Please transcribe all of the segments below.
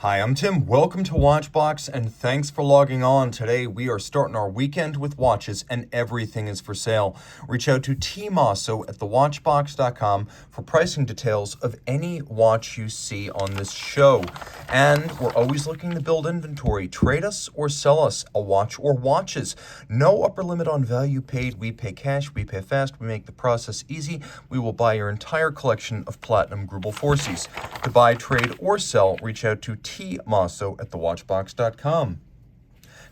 Hi, I'm Tim. Welcome to Watchbox, and thanks for logging on. Today, we are starting our weekend with watches, and everything is for sale. Reach out to Team Mosso at thewatchbox.com for pricing details of any watch you see on this show. And we're always looking to build inventory. Trade us or sell us a watch or watches. No upper limit on value paid. We pay cash, we pay fast, we make the process easy. We will buy your entire collection of platinum Grubel Forces. To buy, trade, or sell, reach out to Team Mosso at thewatchbox.com.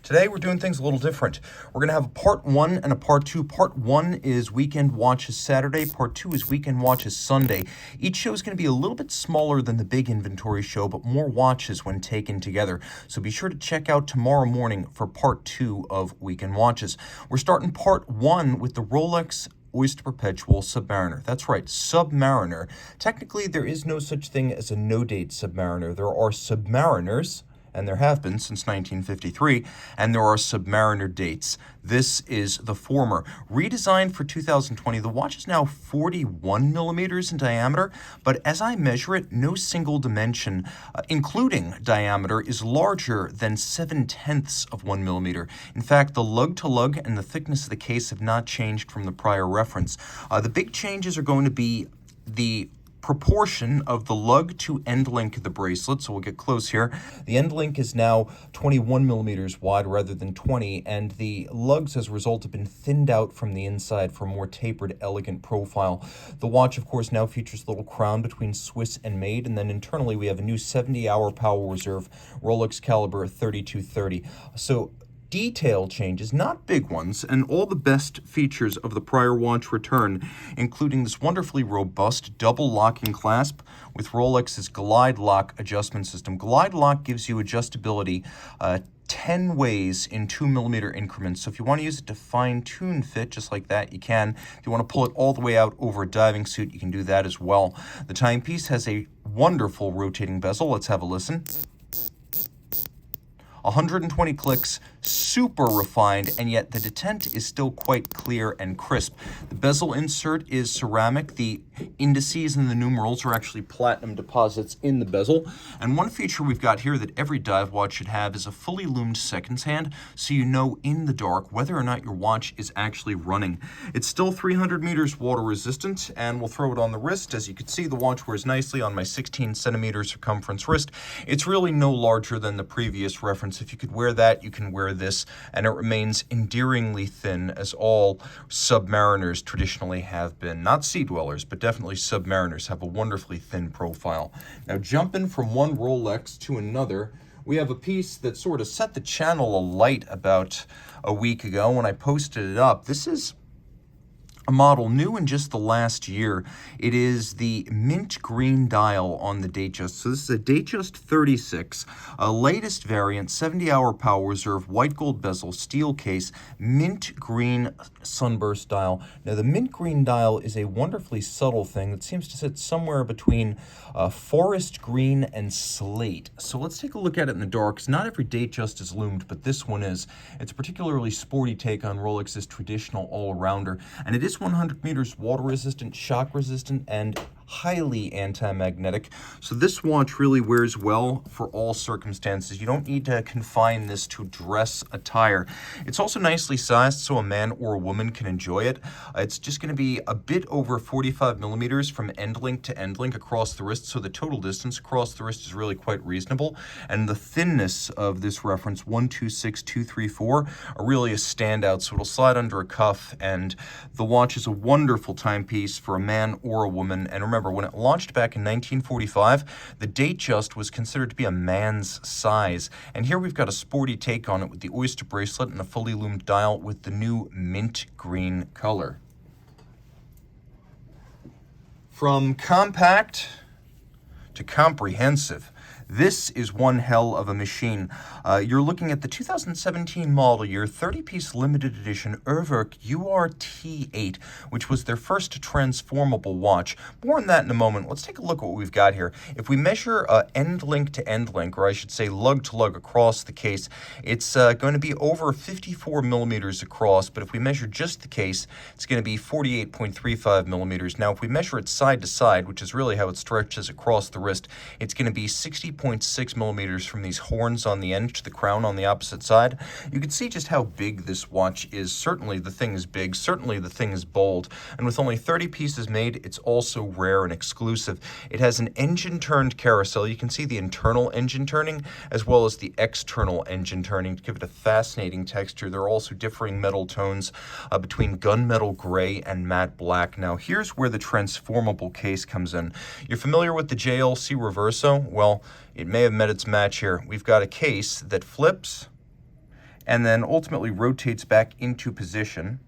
Today, we're doing things a little different. We're going to have a part one and a part two. Part one is Weekend Watches Saturday. Part two is Weekend Watches Sunday. Each show is going to be a little bit smaller than the big inventory show, but more watches when taken together. So be sure to check out tomorrow morning for part two of Weekend Watches. We're starting part one with the Rolex Oyster Perpetual Submariner. That's right, Submariner. Technically, there is no such thing as a No Date Submariner. There are Submariners, and there have been since 1953, and there are Submariner dates. This is the former. Redesigned for 2020, the watch is now 41 millimeters in diameter, but as I measure it, no single dimension, including diameter, is larger than 7/10 of 1 millimeter. In fact, the lug-to-lug and the thickness of the case have not changed from the prior reference. The big changes are going to be the proportion of the lug to end link of the bracelet. So we'll get close here. The end link is now 21 millimeters wide rather than 20, and the lugs as a result have been thinned out from the inside for a more tapered, elegant profile. The watch, of course, now features a little crown between Swiss and made, and then internally we have a new 70-hour power reserve Rolex caliber 3230. So detail changes, not big ones, and all the best features of the prior watch return, including this wonderfully robust double locking clasp with Rolex's Glide Lock adjustment system. Glide Lock gives you adjustability 10 ways in 2 millimeter increments. So if you want to use it to fine-tune fit just like that, you can. If you want to pull it all the way out over a diving suit, you can do that as well. The timepiece has a wonderful rotating bezel. Let's have a listen. 120 clicks, super refined, and yet the detent is still quite clear and crisp. The bezel insert is ceramic. The indices and the numerals are actually platinum deposits in the bezel. And one feature we've got here that every dive watch should have is a fully loomed seconds hand, so you know in the dark whether or not your watch is actually running. It's still 300 meters water resistant, and we'll throw it on the wrist. As you can see, the watch wears nicely on my 16 centimeter circumference wrist. It's really no larger than the previous reference. If you could wear that, you can wear this, and it remains endearingly thin, as all Submariners traditionally have been. Not sea dwellers, but definitely Submariners have a wonderfully thin profile. Now, jumping from one Rolex to another, we have a piece that sort of set the channel alight about a week ago when I posted it up. This is a model new in just the last year. It is the mint green dial on the datejust. So this is a datejust 36, a latest variant, 70-hour power reserve, white gold bezel, steel case, mint green sunburst dial. Now the mint green dial is a wonderfully subtle thing that seems to sit somewhere between forest green and slate. So let's take a look at it in the dark, because not every datejust is loomed, but this one is. It's a particularly sporty take on Rolex's traditional all-arounder, and it is 100 meters water resistant, shock resistant, and highly anti-magnetic. So this watch really wears well for all circumstances. You don't need to confine this to dress attire. It's also nicely sized so a man or a woman can enjoy it. It's just going to be a bit over 45 millimeters from end link to end link across the wrist, so the total distance across the wrist is really quite reasonable. And the thinness of this reference, 126234, are really a standout, so it'll slide under a cuff, and the watch is a wonderful timepiece for a man or a woman. And remember, when it launched back in 1945, the datejust was considered to be a man's size. And here we've got a sporty take on it with the oyster bracelet and a fully loomed dial with the new mint green color. From compact to comprehensive, this is one hell of a machine. You're looking at the 2017 model year 30-piece limited edition Urwerk UR-T8, which was their first transformable watch. More on that in a moment. Let's take a look at what we've got here. If we measure end link to end link, or I should say lug to lug across the case, it's going to be over 54 millimeters across, but if we measure just the case, it's going to be 48.35 millimeters. Now, if we measure it side to side, which is really how it stretches across the wrist, it's going to be 60 8.6 millimeters from these horns on the end to the crown on the opposite side. You can see just how big this watch is. Certainly the thing is big, certainly the thing is bold, and with only 30 pieces made, it's also rare and exclusive. It has an engine-turned carousel. You can see the internal engine turning as well as the external engine turning to give it a fascinating texture. There are also differing metal tones between gunmetal gray and matte black. Now, here's where the transformable case comes in. You're familiar with the JLC Reverso? Well, it may have met its match here. We've got a case that flips and then ultimately rotates back into position.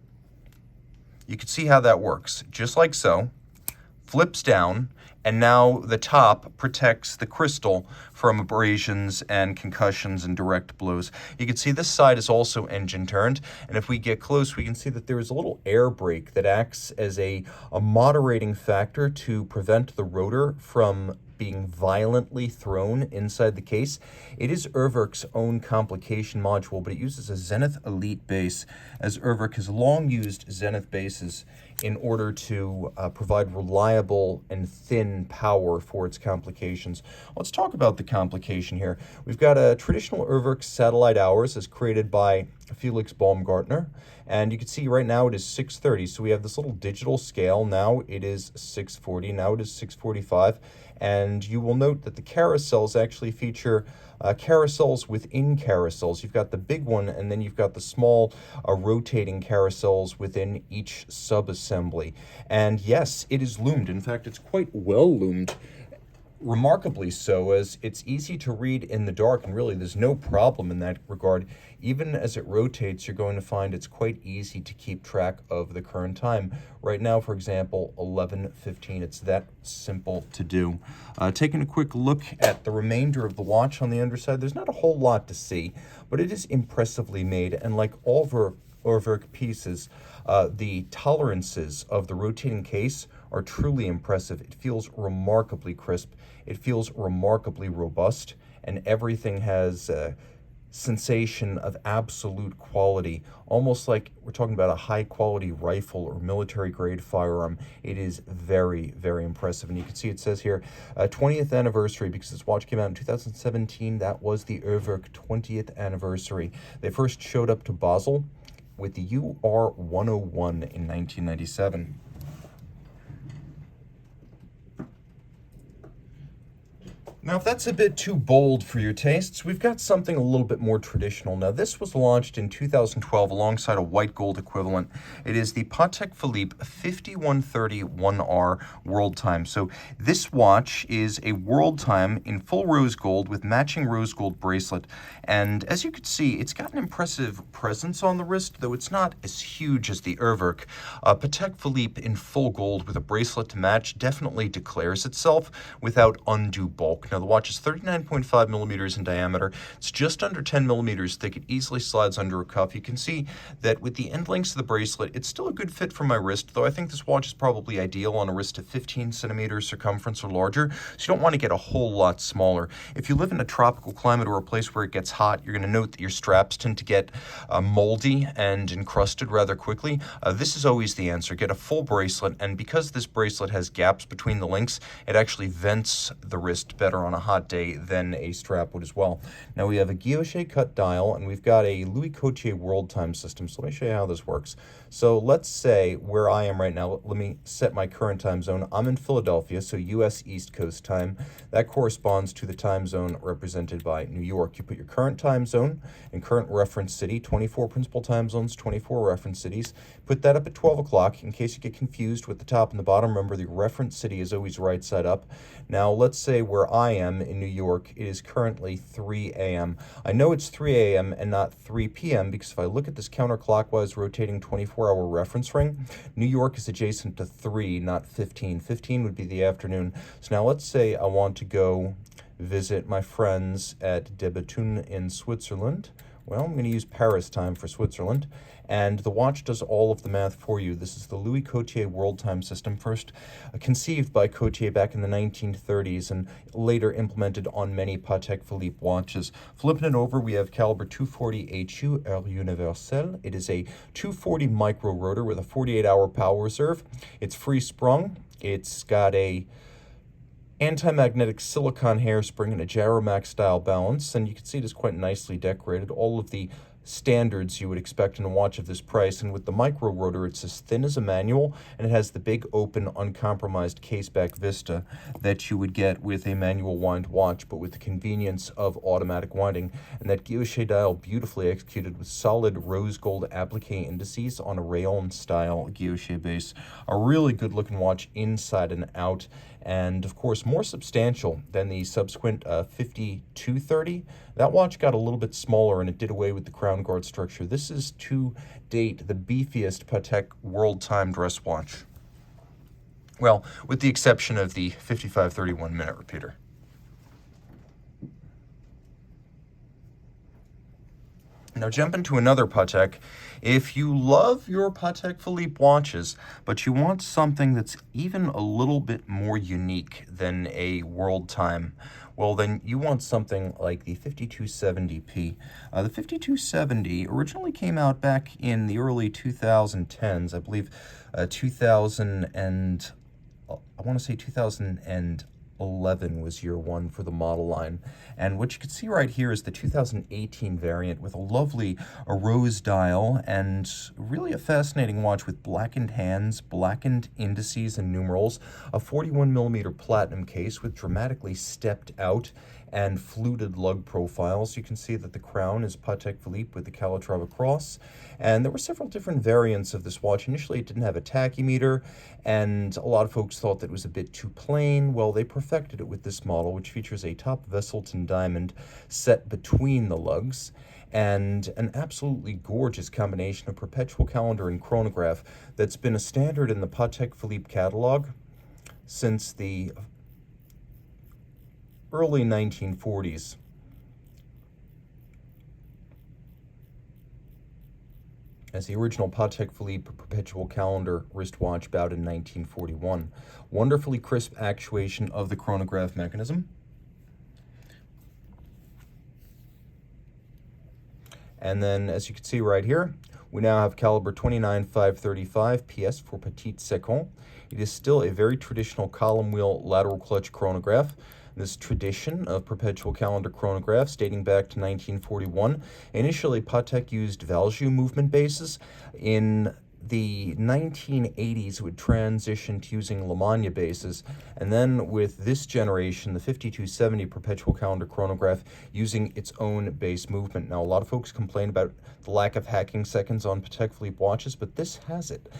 You can see how that works, just like so. Flips down, and now the top protects the crystal from abrasions and concussions and direct blows. You can see this side is also engine turned, and if we get close, we can see that there is a little air brake that acts as a moderating factor to prevent the rotor from being violently thrown inside the case. It is Urwerk's own complication module, but it uses a Zenith Elite base, as Urwerk has long used Zenith bases in order to provide reliable and thin power for its complications. Let's talk about the complication here. We've got a traditional Urwerk satellite hours as created by Felix Baumgartner, and you can see right now it is 6:30, so we have this little digital scale. Now it is 6:40, now it is 6:45, and you will note that the carousels actually feature carousels within carousels. You've got the big one, and then you've got the small rotating carousels within each sub-assembly. And yes, it is loomed. In fact, it's quite well loomed. Remarkably so, as it's easy to read in the dark, and really there's no problem in that regard. Even as it rotates, you're going to find it's quite easy to keep track of the current time. Right now, for example, 11:15. It's that simple to do. Taking a quick look at the remainder of the watch on the underside, there's not a whole lot to see, but it is impressively made, and like all Urwerk pieces, the tolerances of the rotating case are truly impressive. It feels remarkably crisp. It feels remarkably robust, and everything has a sensation of absolute quality, almost like we're talking about a high-quality rifle or military-grade firearm. It is very, very impressive. And you can see it says here, 20th anniversary, because this watch came out in 2017. That was the Urwerk 20th anniversary. They first showed up to Basel with the UR-101 in 1997. Now, if that's a bit too bold for your tastes, we've got something a little bit more traditional. Now, this was launched in 2012 alongside a white gold equivalent. It is the Patek Philippe 5130 1R World Time. So this watch is a World Time in full rose gold with matching rose gold bracelet. And as you can see, it's got an impressive presence on the wrist, though it's not as huge as the Urwerk. Patek Philippe in full gold with a bracelet to match definitely declares itself without undue bulk. Now, the watch is 39.5 millimeters in diameter. It's just under 10 millimeters thick. It easily slides under a cuff. You can see that with the end lengths of the bracelet, it's still a good fit for my wrist, though I think this watch is probably ideal on a wrist of 15 centimeters circumference or larger, so you don't want to get a whole lot smaller. If you live in a tropical climate or a place where it gets hot, you're going to note that your straps tend to get moldy and encrusted rather quickly. This is always the answer. Get a full bracelet, and because this bracelet has gaps between the links, it actually vents the wrist better on a hot day than a strap would as well. Now, we have a guilloche cut dial, and we've got a Louis Coutier World Time system. So let me show you how this works. So let's say where I am right now, let me set my current time zone. I'm in Philadelphia, so U.S. East Coast time. That corresponds to the time zone represented by New York. You put your current time zone and current reference city, 24 principal time zones, 24 reference cities. Put that up at 12 o'clock. In case you get confused with the top and the bottom, remember the reference city is always right side up. Now, let's say where I am in New York, it is currently 3 a.m. I know it's 3 a.m. and not 3 p.m. because if I look at this counterclockwise rotating 24-hour reference ring, New York is adjacent to 3, not 15. 15 would be the afternoon. So now let's say I want to go visit my friends at Debetun in Switzerland. Well, I'm going to use Paris time for Switzerland, and the watch does all of the math for you. This is the Louis Coutier World Time system, first conceived by Coutier back in the 1930s and later implemented on many Patek Philippe watches. Flipping it over, we have caliber 240 HU Heure Universelle. It is a 240 micro rotor with a 48-hour power reserve. It's free sprung. It's got a anti-magnetic silicone hairspring and a Gyromax style balance, and you can see it is quite nicely decorated. All of the standards you would expect in a watch of this price, and with the micro rotor, it's as thin as a manual, and it has the big open uncompromised caseback vista that you would get with a manual wind watch, but with the convenience of automatic winding. And that guilloche dial beautifully executed with solid rose gold applique indices on a rayon style guilloche base. A really good looking watch inside and out, and of course more substantial than the subsequent 5230. That watch got a little bit smaller and it did away with the crown guard structure. This is to date the beefiest Patek world time dress watch. Well, with the exception of the 5531 minute repeater. Now jump into another Patek. If you love your Patek Philippe watches, but you want something that's even a little bit more unique than a world time, well then you want something like the 5270p. The 5270 originally came out back in the early 2010s, I believe 2011 was year one for the model line. And what you can see right here is the 2018 variant with a lovely rose dial and really a fascinating watch with blackened hands, blackened indices and numerals, a 41mm platinum case with dramatically stepped out and fluted lug profiles. You can see that the crown is Patek Philippe with the Calatrava cross. And there were several different variants of this watch. Initially, it didn't have a tachymeter, and a lot of folks thought that it was a bit too plain. Well, they perfected it with this model, which features a top Vesselton diamond set between the lugs, and an absolutely gorgeous combination of perpetual calendar and chronograph that's been a standard in the Patek Philippe catalog since the early 1940s. As the original Patek Philippe perpetual calendar wristwatch bowed in 1941. Wonderfully crisp actuation of the chronograph mechanism. And then, as you can see right here, we now have caliber 29535 PS for Petit Seconds. It is still a very traditional column wheel lateral clutch chronograph. This tradition of perpetual calendar chronographs dating back to 1941. Initially, Patek used Valjoux movement bases. In the 1980s, it would transition to using Lemania bases, and then with this generation, the 5270 perpetual calendar chronograph using its own base movement. Now, a lot of folks complain about the lack of hacking seconds on Patek Philippe watches, but this has it.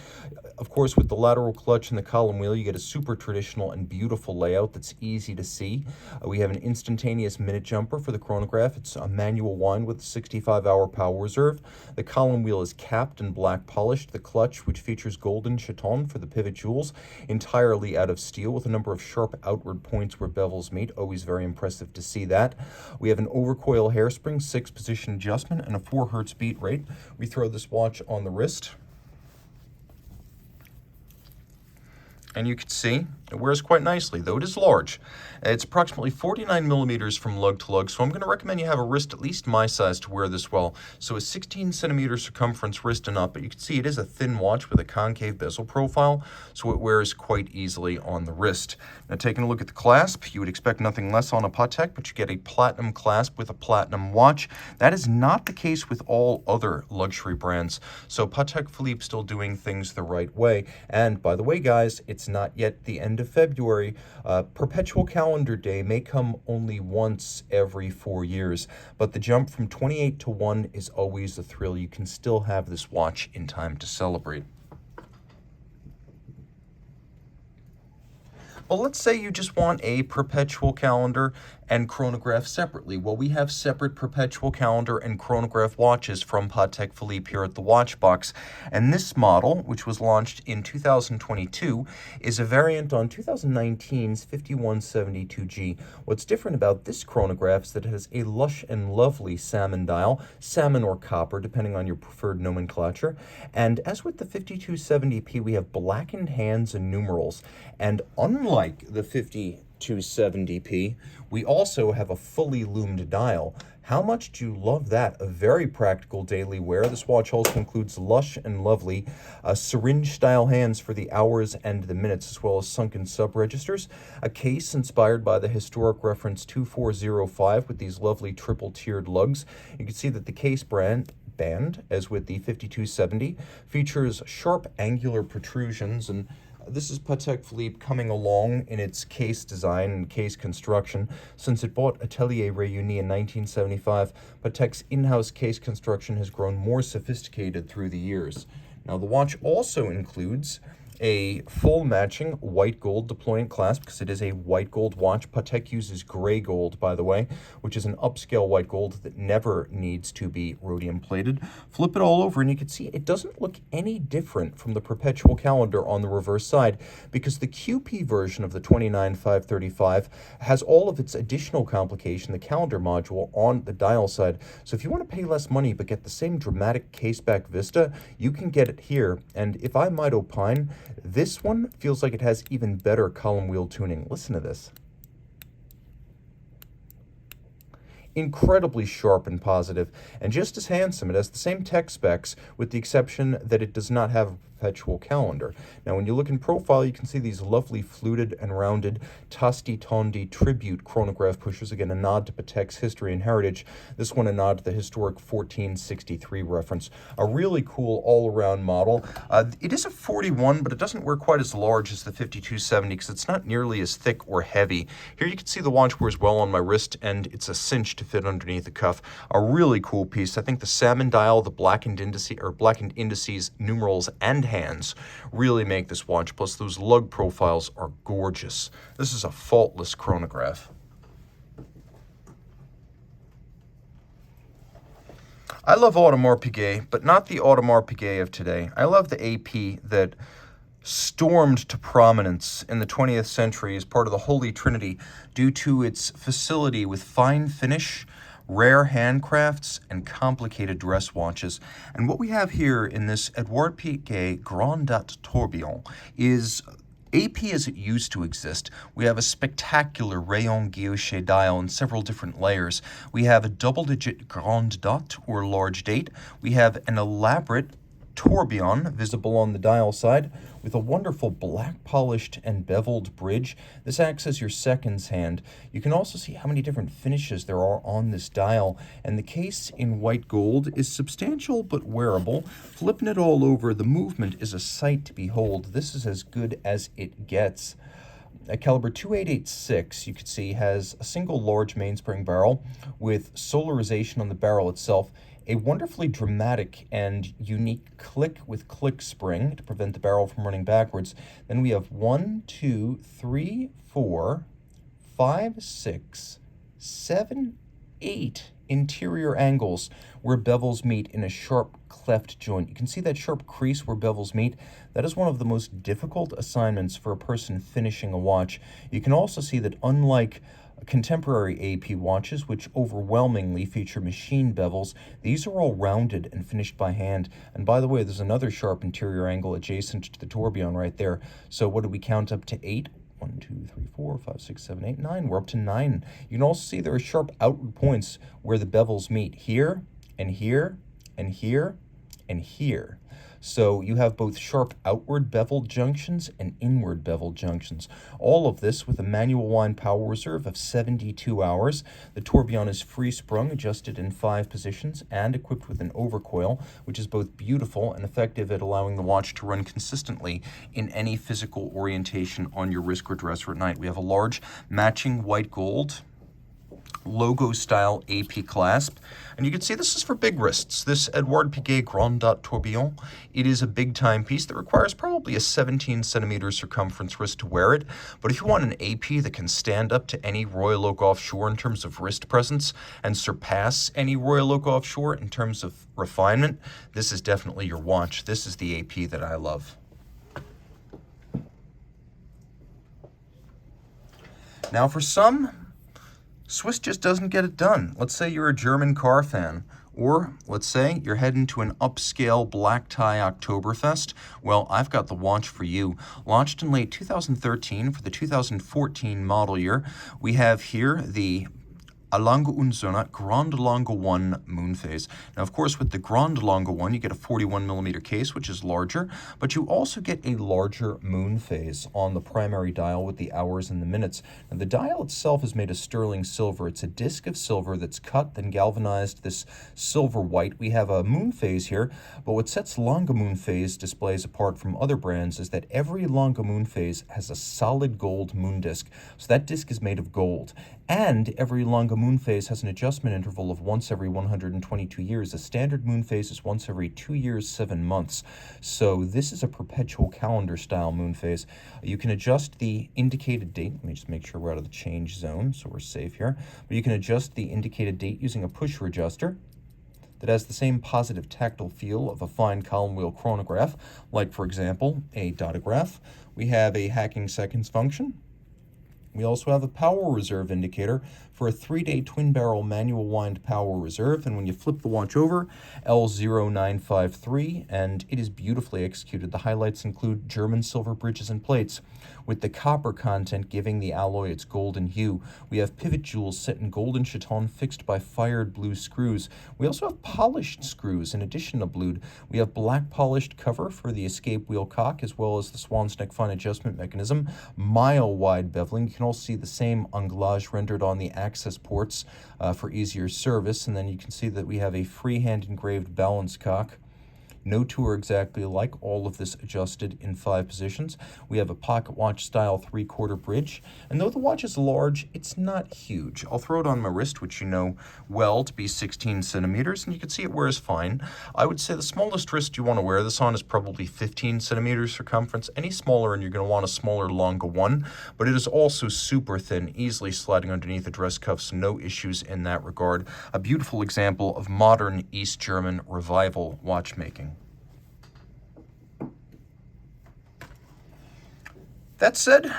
Of course, with the lateral clutch and the column wheel, you get a super traditional and beautiful layout that's easy to see. We have an instantaneous minute jumper for the chronograph. It's a manual wind with a 65-hour power reserve. The column wheel is capped and black polished. The clutch, which features golden chaton for the pivot jewels, entirely out of steel with a number of sharp outward points where bevels meet. Always very impressive to see that. We have an overcoil hairspring, 6-position adjustment, and a 4 hertz beat rate. We throw this watch on the wrist, and you can see it wears quite nicely, though it is large. It's approximately 49 millimeters from lug to lug, so I'm going to recommend you have a wrist at least my size to wear this well. So a 16 centimeter circumference wrist and up, but you can see it is a thin watch with a concave bezel profile, so it wears quite easily on the wrist. Now taking a look at the clasp, you would expect nothing less on a Patek, but you get a platinum clasp with a platinum watch. That is not the case with all other luxury brands, so Patek Philippe still doing things the right way. And by the way, guys, it's not yet the end of February. Perpetual calendar day may come only once every 4 years, but the jump from 28 to 1 is always a thrill. You can still have this watch in time to celebrate. Well, let's say you just want a perpetual calendar and chronograph separately. Well, we have separate perpetual calendar and chronograph watches from Patek Philippe here at the Watchbox. And this model, which was launched in 2022, is a variant on 2019's 5172G. What's different about this chronograph is that it has a lush and lovely salmon dial, salmon or copper, depending on your preferred nomenclature. And as with the 5270P, we have blackened hands and numerals. And unlike the 5230, 270p. We also have a fully loomed dial. How much do you love that? A very practical daily wear. This watch also includes lush and lovely syringe-style hands for the hours and the minutes, as well as sunken sub-registers. A case inspired by the historic reference 2405 with these lovely triple-tiered lugs. You can see that the case band, as with the 5270, features sharp angular protrusions, and this is Patek Philippe coming along in its case design and case construction. Since it bought Atelier Réuni in 1975, Patek's in-house case construction has grown more sophisticated through the years. Now, the watch also includes a full matching white gold deployant clasp, because it is a white gold watch. Patek uses gray gold, by the way, which is an upscale white gold that never needs to be rhodium plated. Flip it all over and you can see it doesn't look any different from the perpetual calendar on the reverse side, because the QP version of the 29535 has all of its additional complication, the calendar module, on the dial side. So if you want to pay less money but get the same dramatic case-back vista, you can get it here. And if I might opine, this one feels like it has even better column wheel tuning. Listen to this. Incredibly sharp and positive, and just as handsome. It has the same tech specs, with the exception that it does not have a perpetual calendar. Now, when you look in profile, you can see these lovely fluted and rounded Tasti Tondi tribute chronograph pushers. Again, a nod to Patek's history and heritage. This one a nod to the historic 1463 reference. A really cool all-around model. It is a 41, but it doesn't wear quite as large as the 5270 because it's not nearly as thick or heavy. Here you can see the watch wears well on my wrist, and it's a cinch to fit underneath the cuff. A really cool piece. I think the salmon dial, the blackened indices, numerals, and hands really make this watch. Plus, those lug profiles are gorgeous. This is a faultless chronograph. I love Audemars Piguet, but not the Audemars Piguet of today. I love the AP that stormed to prominence in the 20th century as part of the Holy Trinity due to its facility with fine finish, rare handcrafts, and complicated dress watches. And what we have here in this Edouard Piguet Grand Date Tourbillon is AP as it used to exist. We have a spectacular rayon guilloché dial in several different layers. We have a double-digit Grande Date, or large date. We have an elaborate tourbillon visible on the dial side with a wonderful black polished and beveled bridge. This acts as your seconds hand. You can also see how many different finishes there are on this dial, and the case in white gold is substantial but wearable. Flipping it all over, the movement is a sight to behold. This is as good as it gets. A caliber 2886, you can see, has a single large mainspring barrel with solarization on the barrel itself, a wonderfully dramatic and unique click with click spring to prevent the barrel from running backwards. Then we have 1, 2, 3, 4, 5, 6, 7, 8 interior angles where bevels meet in a sharp cleft joint. You can see that sharp crease where bevels meet. That is one of the most difficult assignments for a person finishing a watch. You can also see that unlike contemporary AP watches, which overwhelmingly feature machine bevels, these are all rounded and finished by hand. And by the way, there's another sharp interior angle adjacent to the tourbillon right there. So what do we count up to 8? 1, 2, 3, 4, 5, 6, 7, 8, 9. We're up to 9. You can also see there are sharp outward points where the bevels meet here and here and here and here. So you have both sharp outward beveled junctions and inward beveled junctions. All of this with a manual wind power reserve of 72 hours. The tourbillon is free sprung, adjusted in 5 positions, and equipped with an overcoil, which is both beautiful and effective at allowing the watch to run consistently in any physical orientation on your wrist or dresser at night. We have a large matching white gold logo style AP clasp, and you can see this is for big wrists. This Edouard Piguet Grand Date Tourbillon, it is a big time piece that requires probably a 17 centimeter circumference wrist to wear it, but if you want an AP that can stand up to any Royal Oak Offshore in terms of wrist presence and surpass any Royal Oak Offshore in terms of refinement, this is definitely your watch. This is the AP that I love. Now for some, Swiss just doesn't get it done. Let's say you're a German car fan, Or let's say you're heading to an upscale black tie Oktoberfest. Well, I've got the watch for you. Launched in late 2013 for the 2014 model year, we have here the Lange Söhne Grande Lange 1 moon phase. Now, of course, with the Grande Lange 1, you get a 41mm case, which is larger, but you also get a larger moon phase on the primary dial with the hours and the minutes. Now, the dial itself is made of sterling silver. It's a disc of silver that's cut, then galvanized this silver white. We have a moon phase here, but what sets Lange moon phase displays apart from other brands is that every Lange moon phase has a solid gold moon disc. So that disc is made of gold. And every Lange moon phase has an adjustment interval of once every 122 years. A standard moon phase is once every 2 years, 7 months. So this is a perpetual calendar style moon phase. You can adjust the indicated date. Let me just make sure we're out of the change zone so we're safe here. But you can adjust the indicated date using a pusher adjuster that has the same positive tactile feel of a fine column wheel chronograph, like, for example, a dotograph. We have a hacking seconds function. We also have a power reserve indicator for a 3-day twin-barrel manual wind power reserve, and when you flip the watch over, L0953, and it is beautifully executed. The highlights include German silver bridges and plates, with the copper content giving the alloy its golden hue. We have pivot jewels set in golden chaton fixed by fired blue screws. We also have polished screws in addition to blued. We have black polished cover for the escape wheel cock, as well as the swan's neck fine adjustment mechanism, mile-wide beveling. You can also see the same anglage rendered on the access ports for easier service, and then you can see that we have a freehand engraved balance cock. No two are exactly alike, all of this adjusted in 5 positions. We have a pocket watch style 3/4 bridge, and though the watch is large, it's not huge. I'll throw it on my wrist, which you know well to be 16 centimeters, and you can see it wears fine. I would say the smallest wrist you want to wear this on is probably 15 centimeters circumference. Any smaller and you're going to want a smaller Lange 1, but it is also super thin, easily sliding underneath the dress cuffs, no issues in that regard. A beautiful example of modern East German revival watchmaking. That said,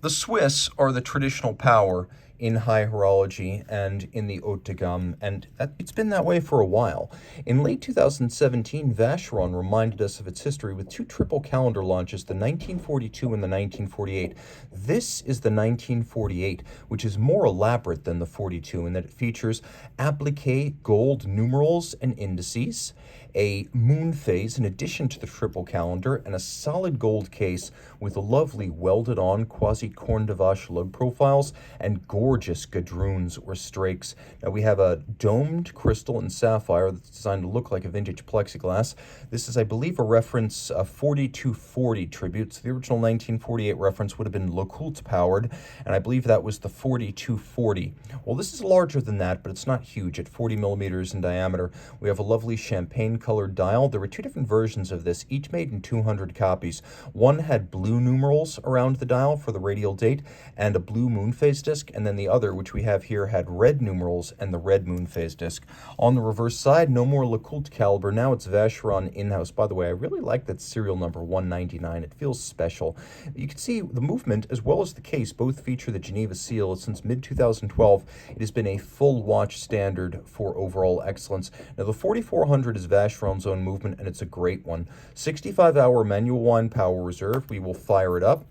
the Swiss are the traditional power in high horology and in the haute de gamme, and it's been that way for a while. In late 2017, Vacheron reminded us of its history with 2 triple calendar launches, the 1942 and the 1948. This is the 1948, which is more elaborate than the 42 in that it features applique gold numerals and indices, a moon phase in addition to the triple calendar, and a solid gold case with lovely welded-on quasi-corne de vache lug profiles and gorgeous gadroons or strakes. Now we have a domed crystal and sapphire that's designed to look like a vintage plexiglass. This is, I believe, a reference, a 4240 tribute. So the original 1948 reference would have been Lecoultre powered, and I believe that was the 4240. Well, this is larger than that, but it's not huge at 40 millimeters in diameter. We have a lovely champagne-colored dial. There were 2 different versions of this, each made in 200 copies. One had blue numerals around the dial for the radial date and a blue moon phase disc, and then the other, which we have here, had red numerals and the red moon phase disc. On the reverse side, no more Lecoultre caliber. Now it's Vacheron in-house. By the way, I really like that serial number 199. It feels special. You can see the movement as well as the case both feature the Geneva seal. Since mid-2012, it has been a full watch standard for overall excellence. Now the 4400 is Vacheron's own movement, and it's a great one. 65-hour manual wind power reserve. We will fire it up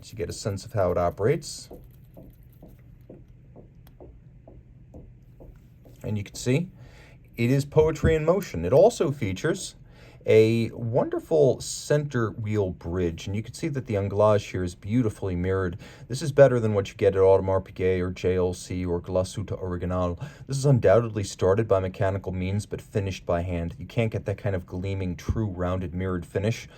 so you get a sense of how it operates. And you can see it is poetry in motion. It also features a wonderful center wheel bridge, and you can see that the anglage here is beautifully mirrored. This is better than what you get at Audemars Piguet or JLC or Glasuta Original. This is undoubtedly started by mechanical means but finished by hand. You can't get that kind of gleaming, true, rounded, mirrored finish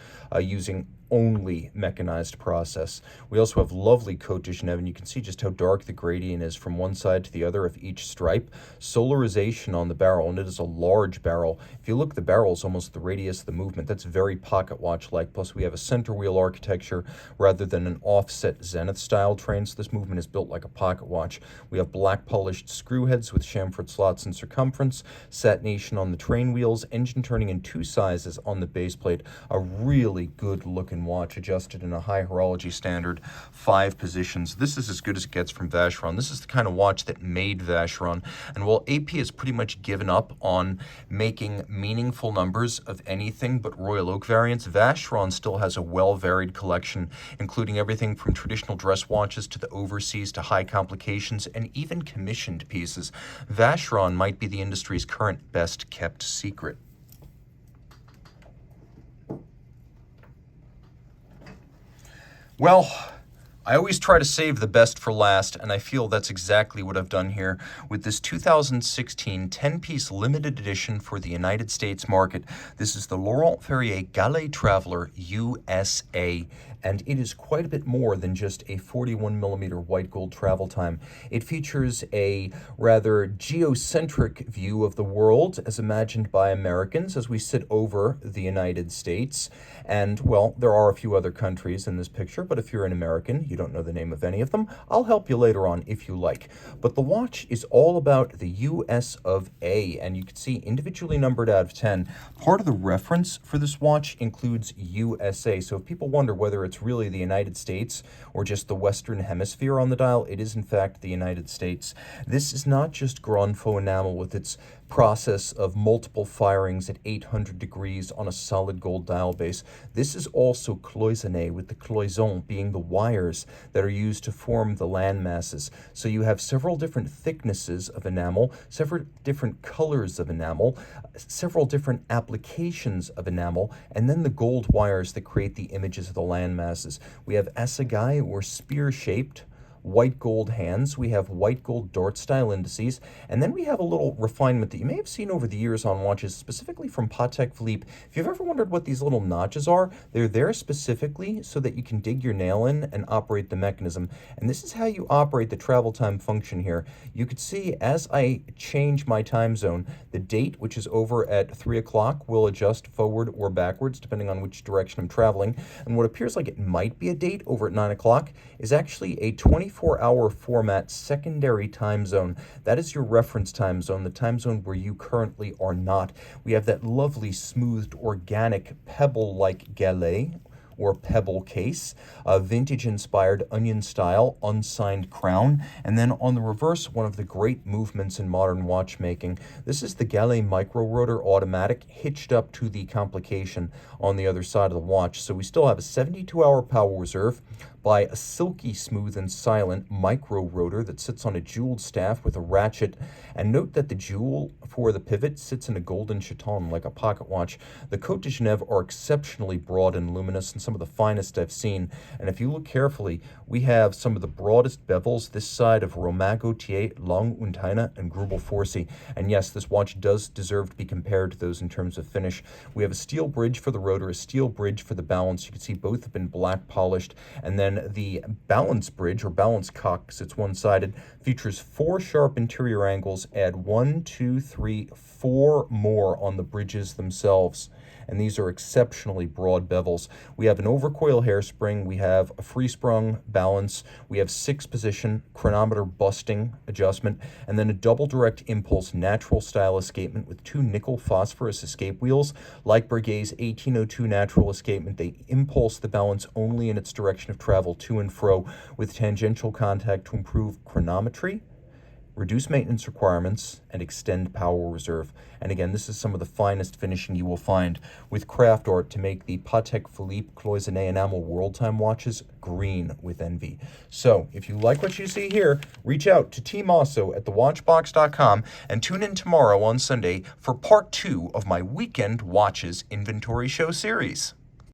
using only mechanized process. We also have lovely Côte de Genève, and you can see just how dark the gradient is from one side to the other of each stripe. Solarization on the barrel, and it is a large barrel. If you look, the barrel is almost the radius of the movement. That's very pocket watch-like. Plus, we have a center wheel architecture rather than an offset zenith style train, so this movement is built like a pocket watch. We have black polished screw heads with chamfered slots in circumference, satination on the train wheels, engine turning in 2 sizes on the base plate. A really good looking genuine watch adjusted in a high horology standard, 5 positions. This is as good as it gets from Vacheron. This is the kind of watch that made Vacheron. And while AP has pretty much given up on making meaningful numbers of anything but Royal Oak variants, Vacheron still has a well-varied collection, including everything from traditional dress watches to the overseas to high complications and even commissioned pieces. Vacheron might be the industry's current best-kept secret. Well, I always try to save the best for last, and I feel that's exactly what I've done here with this 2016 10-piece limited edition for the United States market. This is the Laurent Ferrier Gallet Traveler USA, and it is quite a bit more than just a 41mm white gold travel time. It features a rather geocentric view of the world as imagined by Americans as we sit over the United States. And, well, there are a few other countries in this picture, but if you're an American, you don't know the name of any of them, I'll help you later on if you like. But the watch is all about the US of A, and you can see individually numbered out of 10. Part of the reference for this watch includes USA, so if people wonder whether it's really the United States or just the Western Hemisphere on the dial, it is in fact the United States. This is not just Grand Faux enamel with its process of multiple firings at 800 degrees on a solid gold dial base. This is also cloisonné, with the cloison being the wires that are used to form the land masses. So you have several different thicknesses of enamel, several different colors of enamel, several different applications of enamel, and then the gold wires that create the images of the land masses. We have assegai or spear-shaped white gold hands, we have white gold dart style indices, and then we have a little refinement that you may have seen over the years on watches, specifically from Patek Philippe. If you've ever wondered what these little notches are, they're there specifically so that you can dig your nail in and operate the mechanism. And this is how you operate the travel time function here. You could see as I change my time zone, the date, which is over at 3 o'clock, will adjust forward or backwards depending on which direction I'm traveling. And what appears like it might be a date over at 9 o'clock is actually a 24-hour format secondary time zone. That is your reference time zone, the time zone where you currently are not. We have that lovely, smoothed, organic, pebble-like gallet, or pebble case, a vintage-inspired onion-style unsigned crown, and then on the reverse, one of the great movements in modern watchmaking. This is the Gallet Micro Rotor Automatic hitched up to the complication on the other side of the watch. So we still have a 72-hour power reserve by a silky smooth and silent micro rotor that sits on a jeweled staff with a ratchet. And note that the jewel for the pivot sits in a golden chaton like a pocket watch. The Côte de Genève are exceptionally broad and luminous and some of the finest I've seen. And if you look carefully, we have some of the broadest bevels this side of Romain Gaultier, Lange Söhne, and Grubel Forsey. And yes, this watch does deserve to be compared to those in terms of finish. We have a steel bridge for the rotor, a steel bridge for the balance. You can see both have been black polished. And then the balance bridge, or balance cock, because it's one-sided, features 4 sharp interior angles. Add 1, 2, 3, 4 more on the bridges themselves. And these are exceptionally broad bevels. We have an overcoil hairspring, we have a free-sprung balance, we have 6-position chronometer busting adjustment, and then a double direct impulse natural style escapement with 2 nickel phosphorus escape wheels. Like Breguet's 1802 natural escapement, they impulse the balance only in its direction of travel to and fro with tangential contact to improve chronometry, reduce maintenance requirements, and extend power reserve. And again, this is some of the finest finishing you will find with craft art to make the Patek Philippe cloisonné enamel world time watches green with envy. So if you like what you see here, reach out to Team Mosso at thewatchbox.com and tune in tomorrow on Sunday for part 2 of my weekend watches inventory show series.